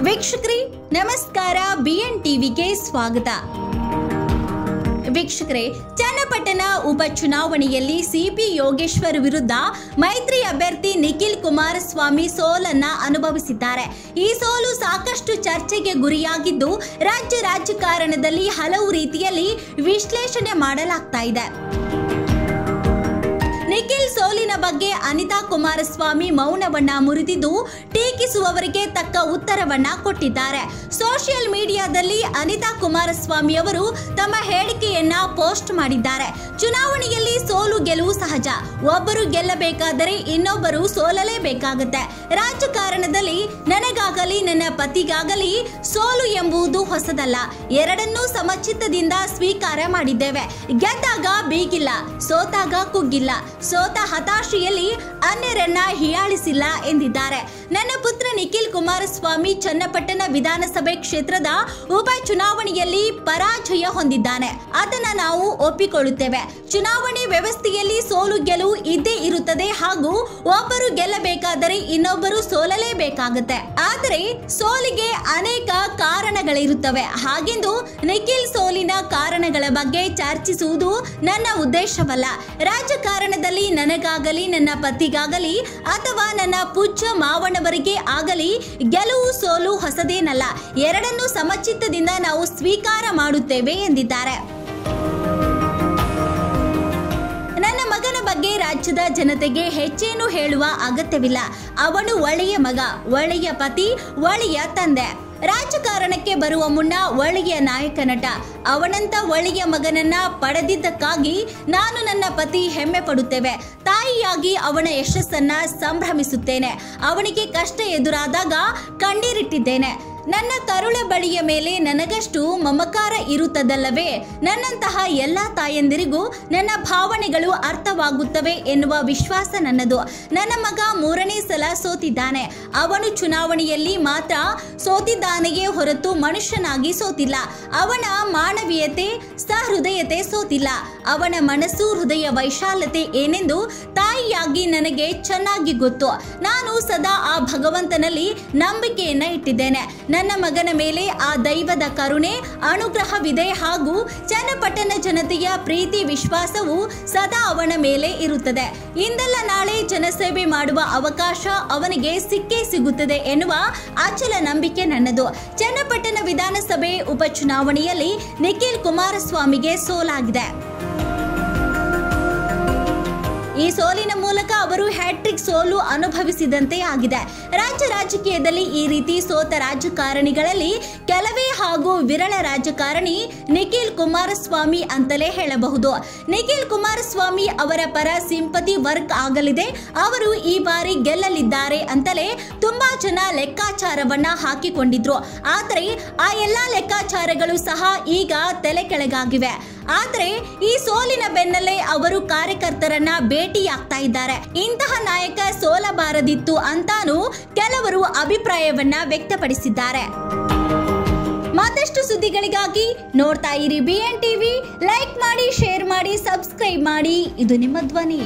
ವೀಕ್ಷಕರೇ ನಮಸ್ಕಾರ, BN ಟಿವಿಗೆ ಸ್ವಾಗತ. ವೀಕ್ಷಕರೇ, ಚನ್ನಪಟ್ಟಣ ಉಪಚುನಾವಣೆಯಲ್ಲಿ ಸಿಪಿ ಯೋಗೇಶ್ವರ್ ವಿರುದ್ಧ ಮೈತ್ರಿ ಅಭ್ಯರ್ಥಿ ನಿಖಿಲ್ ಕುಮಾರಸ್ವಾಮಿ ಸೋಲನ್ನ ಅನುಭವಿಸಿದ್ದಾರೆ. ಈ ಸೋಲು ಸಾಕಷ್ಟು ಚರ್ಚೆಗೆ ಗುರಿಯಾಗಿದ್ದು ರಾಜ್ಯ ರಾಜಕಾರಣದಲ್ಲಿ ಹಲವು ರೀತಿಯಲ್ಲಿ ವಿಶ್ಲೇಷಣೆ ಮಾಡಲಾಗ್ತಾ ಇದೆ. ನಿಖಿಲ್ ಸೋಲಿನ ಬಗ್ಗೆ ಅನಿತಾ ಕುಮಾರಸ್ವಾಮಿ ಮೌನವನ್ನ ಮುರಿದಿದ್ದು ಟೀಕಿಸುವವರಿಗೆ ತಕ್ಕ ಉತ್ತರವನ್ನ ಕೊಟ್ಟಿದ್ದಾರೆ. ಸೋಷಿಯಲ್ ಮೀಡಿಯಾದಲ್ಲಿ ಅನಿತಾ ಕುಮಾರಸ್ವಾಮಿ ಅವರು ತಮ್ಮ ಹೇಳಿಕೆಯನ್ನ ಪೋಸ್ಟ್ ಮಾಡಿದ್ದಾರೆ. ಚುನಾವಣೆಯಲ್ಲಿ ಸೋಲು ಗೆಲುವು ಸಹಜ. ಒಬ್ಬರು ಗೆಲ್ಲಬೇಕಾದರೆ ಇನ್ನೊಬ್ಬರು ಸೋಲಲೇಬೇಕಾಗುತ್ತೆ. ರಾಜಕಾರಣದಲ್ಲಿ ನನಗಾಗಲಿ ನನ್ನ ಪತಿಗಾಗಲಿ ಸೋಲು ಎಂಬುದು ಹೊಸದಲ್ಲ. ಎರಡನ್ನೂ ಸಮಚಿತ್ತದಿಂದ ಸ್ವೀಕಾರ ಮಾಡಿದ್ದೇವೆ. ಗೆದ್ದಾಗ ಬೀಗಿಲ್ಲ, ಸೋತಾಗ ಕುಗ್ಗಿಲ್ಲ. ಸೋತ ಹತಾಶೆಯಲ್ಲಿ ಅನ್ಯರನ್ನ ಹೀಯಾಳಿಸಿಲ್ಲ ಎಂದಿದ್ದಾರೆ. ನನ್ನ ಪುತ್ರ ನಿಖಿಲ್ ಕುಮಾರಸ್ವಾಮಿ ಚನ್ನಪಟ್ಟಣ ವಿಧಾನಸಭೆ ಕ್ಷೇತ್ರದ ಉಪಚುನಾವಣೆಯಲ್ಲಿ ಪರಾಜಯ ಹೊಂದಿದ್ದಾನೆ. ಅದನ್ನ ನಾವು ಒಪ್ಪಿಕೊಳ್ಳುತ್ತೇವೆ. ಚುನಾವಣೆ ವ್ಯವಸ್ಥೆಯಲ್ಲಿ ಸೋಲು ಗೆಲುವು ಇದ್ದೇ ಇರುತ್ತದೆ ಹಾಗೂ ಒಬ್ಬರು ಗೆಲ್ಲಬೇಕಾದರೆ ಇನ್ನೊಬ್ಬರು ಸೋಲಲೇಬೇಕಾಗುತ್ತೆ. ಆದರೆ ಸೋಲಿಗೆ ಅನೇಕ ಕಾರಣಗಳಿರುತ್ತವೆ. ಹಾಗೆಂದು ನಿಖಿಲ್ ಸೋಲಿನ ಕಾರಣಗಳ ಬಗ್ಗೆ ಚರ್ಚಿಸುವುದು ನನ್ನ ಉದ್ದೇಶವಲ್ಲ. ರಾಜಕಾರಣದಲ್ಲಿ ನನಗಾಗಲಿ ನನ್ನ ಪತಿಗಾಗಲಿ ಅಥವಾ ನನ್ನ ಪೂಜ್ಯ ಮಾವನವರಿಗೆ ಆಗಲಿ ಗೆಲುವು ಸೋಲು ಹೊಸದೇನಲ್ಲ. ಎರಡನ್ನೂ ಸಮಚಿತ್ತದಿಂದ ನಾವು ಸ್ವೀಕಾರ ಮಾಡುತ್ತೇವೆ ಎಂದಿದ್ದಾರೆ. ನನ್ನ ಮಗನ ಬಗ್ಗೆ ರಾಜ್ಯದ ಜನತೆಗೆ ಹೆಚ್ಚೇನು ಹೇಳುವ ಅಗತ್ಯವಿಲ್ಲ. ಅವನು ಒಳ್ಳೆಯ ಮಗ, ಒಳ್ಳೆಯ ಪತಿ, ಒಳ್ಳೆಯ ತಂದೆ. ರಾಜಕಾರಣಕ್ಕೆ ಬರುವ ಮುನ್ನ ಒಳ್ಳೆಯ ನಾಯಕ ನಟ. ಅವನಂತ ಒಳ್ಳೆಯ ಮಗನನ್ನ ಪಡೆದಿದ್ದಕ್ಕಾಗಿ ನಾನು ನನ್ನ ಪತಿ ಹೆಮ್ಮೆ ಪಡುತ್ತೇವೆ. ತಾಯಿಯಾಗಿ ಅವನ ಯಶಸ್ಸನ್ನ ಸಂಭ್ರಮಿಸುತ್ತೇನೆ. ಅವನಿಗೆ ಕಷ್ಟ ಎದುರಾದಾಗ ಕಣ್ಣೀರಿಟ್ಟಿದ್ದೇನೆ. ನನ್ನ ಕರುಳ ಬಳಿಯ ಮೇಲೆ ನನಗಷ್ಟು ಮಮಕಾರ ಇರುತ್ತದಲ್ಲವೇ? ನನ್ನಂತಹ ಎಲ್ಲ ತಾಯಂದಿರಿಗೂ ನನ್ನ ಭಾವನೆಗಳು ಅರ್ಥವಾಗುತ್ತವೆ ಎನ್ನುವ ವಿಶ್ವಾಸ ನನ್ನದು. ನನ್ನ ಮಗ 3ನೇ ಸಲ ಸೋತಿದ್ದಾನೆ. ಅವನು ಚುನಾವಣೆಯಲ್ಲಿ ಮಾತ್ರ ಸೋತಿದ್ದಾನೆಯೇ ಹೊರತು ಮನುಷ್ಯನಾಗಿ ಸೋತಿಲ್ಲ. ಅವನ ಮಾನವೀಯತೆ, ಸಹೃದಯತೆ ಸೋತಿಲ್ಲ. ಅವನ ಮನಸ್ಸು, ಹೃದಯ ವೈಶಾಲ್ಯತೆ ಏನೆಂದು ತಾಯಿಯಾಗಿ ನನಗೆ ಚೆನ್ನಾಗಿ ಗೊತ್ತು. ನಾನು ಸದಾ ಆ ಭಗವಂತನಲ್ಲಿ ನಂಬಿಕೆಯನ್ನ ಇಟ್ಟಿದ್ದೇನೆ. ನನ್ನ ಮಗನ ಮೇಲೆ ಆ ದೈವದ ಕರುಣೆ, ಅನುಗ್ರಹವಿದೆ ಹಾಗೂ ಚನ್ನಪಟ್ಟಣ ಜನತೆಯ ಪ್ರೀತಿ, ವಿಶ್ವಾಸವು ಸದಾ ಅವನ ಮೇಲೆ ಇರುತ್ತದೆ. ಇಂದಲ್ಲ ನಾಳೆ ಜನಸೇವೆ ಮಾಡುವ ಅವಕಾಶ ಅವನಿಗೆ ಸಿಕ್ಕೇ ಸಿಗುತ್ತದೆ ಎನ್ನುವ ಅಚಲ ನಂಬಿಕೆ ನನ್ನದು. ಚನ್ನಪಟ್ಟಣ ವಿಧಾನಸಭೆ ಉಪಚುನಾವಣೆಯಲ್ಲಿ ನಿಖಿಲ್ ಕುಮಾರಸ್ವಾಮಿಗೆ ಸೋಲಾಗಿದೆ. ಈ ಸೋಲಿನ ಮೂಲಕ ಅವರು ಹ್ಯಾಟ್ರಿಕ್ ಸೋಲು ಅನುಭವಿಸಿದಂತೆ ಆಗಿದೆ. ರಾಜ್ಯ ರಾಜಕೀಯದಲ್ಲಿ ಈ ರೀತಿ ಸೋತ ರಾಜಕಾರಣಿಗಳಲ್ಲಿ ಕೆಲವೇ ಹಾಗೂ ವಿರಳ ರಾಜಕಾರಣಿ ನಿಖಿಲ್ ಕುಮಾರಸ್ವಾಮಿ ಅಂತಲೇ ಹೇಳಬಹುದು. ನಿಖಿಲ್ ಕುಮಾರಸ್ವಾಮಿ ಅವರ ಪರ ಸಿಂಪತಿ ವರ್ಕ್ ಆಗಲಿದೆ. ಅವರು ಈ ಬಾರಿ ಗೆಲ್ಲಲಿದ್ದಾರೆ ಅಂತಲೇ ತುಂಬಾ ಜನ ಲೆಕ್ಕಾಚಾರವನ್ನ ಹಾಕಿಕೊಂಡಿದ್ರು. ಆದರೆ ಆ ಎಲ್ಲಾ ಲೆಕ್ಕಾಚಾರಗಳು ಸಹ ಈಗ ತಲೆ ಕೆಳಗಾಗಿವೆ. ಆದರೆ ಈ ಸೋಲಿನ ಬೆನ್ನಲ್ಲೇ ಅವರು ಕಾರ್ಯಕರ್ತರನ್ನ ಭೇಟಿಯಾಗ್ತಾ ಇದ್ದಾರೆ. ಇಂತಹ ನಾಯಕ ಸೋಲಬಾರದಿತ್ತು ಅಂತಾನೂ ಕೆಲವರು ಅಭಿಪ್ರಾಯವನ್ನ ವ್ಯಕ್ತಪಡಿಸಿದ್ದಾರೆ. ಮತ್ತಷ್ಟು ಸುದ್ದಿಗಳಿಗಾಗಿ ನೋಡ್ತಾ ಇರಿ BN ಟಿವಿ. ಲೈಕ್ ಮಾಡಿ, ಶೇರ್ ಮಾಡಿ, ಸಬ್ಸ್ಕ್ರೈಬ್ ಮಾಡಿ. ಇದು ನಿಮ್ಮ ಧ್ವನಿ.